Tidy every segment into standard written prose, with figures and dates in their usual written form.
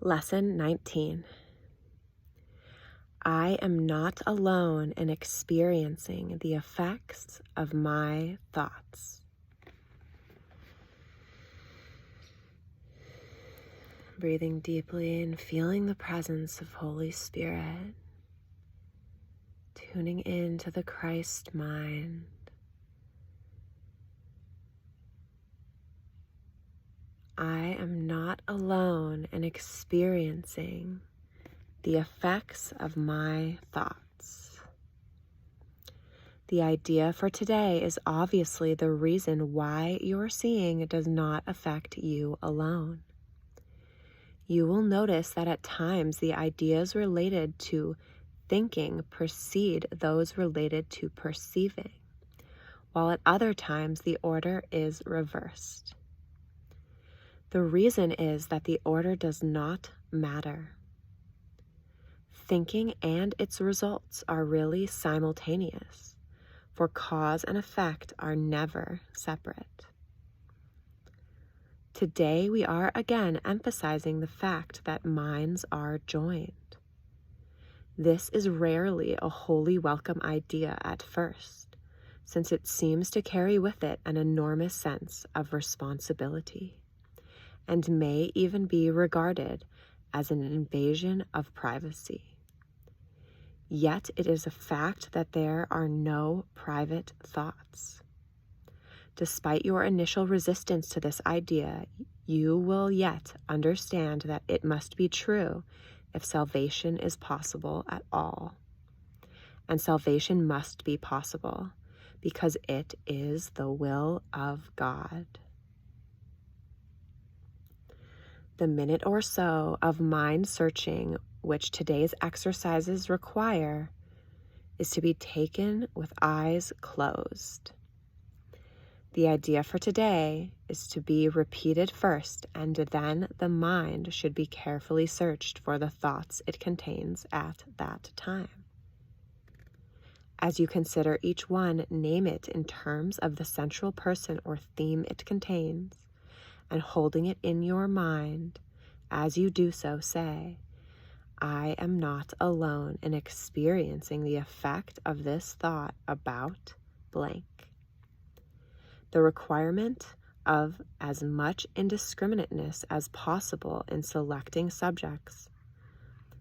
Lesson 19. I am not alone in experiencing the effects of my thoughts. Breathing deeply and feeling the presence of Holy Spirit, tuning into the Christ mind. I am not alone in experiencing the effects of my thoughts. The idea for today is obviously the reason why your seeing does not affect you alone. You will notice that at times the ideas related to thinking precede those related to perceiving, while at other times the order is reversed. The reason is that the order does not matter. Thinking and its results are really simultaneous, for cause and effect are never separate. Today we are again emphasizing the fact that minds are joined. This is rarely a wholly welcome idea at first, since it seems to carry with it an enormous sense of responsibility, and may even be regarded as an invasion of privacy. Yet it is a fact that there are no private thoughts. Despite your initial resistance to this idea, you will yet understand that it must be true if salvation is possible at all. And salvation must be possible because it is the will of God. The minute or so of mind searching which today's exercises require is to be taken with eyes closed. The idea for today is to be repeated first, and then the mind should be carefully searched for the thoughts it contains at that time. As you consider each one, name it in terms of the central person or theme it contains, and holding it in your mind, as you do so, say, I am not alone in experiencing the effect of this thought about blank. The requirement of as much indiscriminateness as possible in selecting subjects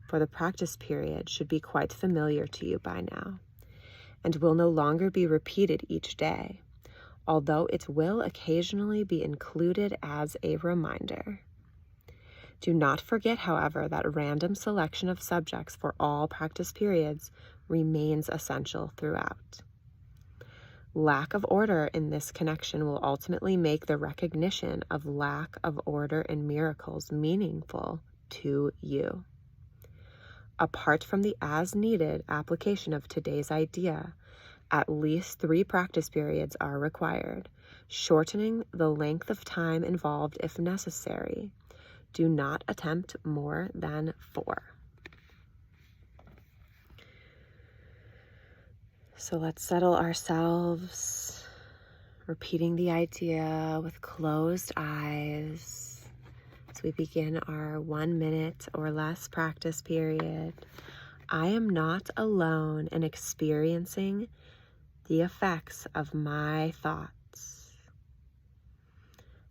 for the practice period should be quite familiar to you by now, and will no longer be repeated each day, although it will occasionally be included as a reminder. Do not forget, however, that random selection of subjects for all practice periods remains essential throughout. Lack of order in this connection will ultimately make the recognition of lack of order in miracles meaningful to you. Apart from the as-needed application of today's idea, at least 3 practice periods are required, shortening the length of time involved if necessary. Do not attempt more than 4. So let's settle ourselves, repeating the idea with closed eyes as we begin our 1 minute or less practice period. I am not alone in experiencing the effects of my thoughts.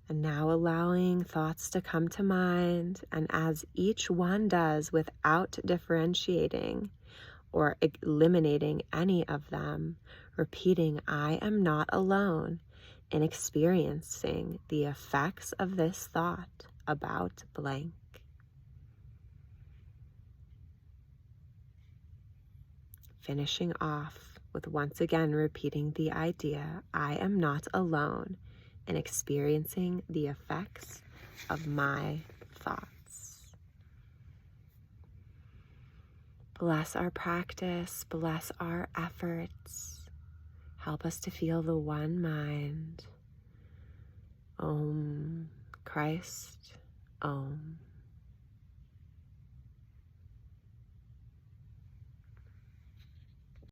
And now allowing thoughts to come to mind, and as each one does without differentiating or eliminating any of them, repeating, I am not alone in experiencing the effects of this thought about blank. Finishing off with once again repeating the idea, I am not alone in experiencing the effects of my thoughts. Bless our practice, bless our efforts. Help us to feel the one mind. Om Christ, Om.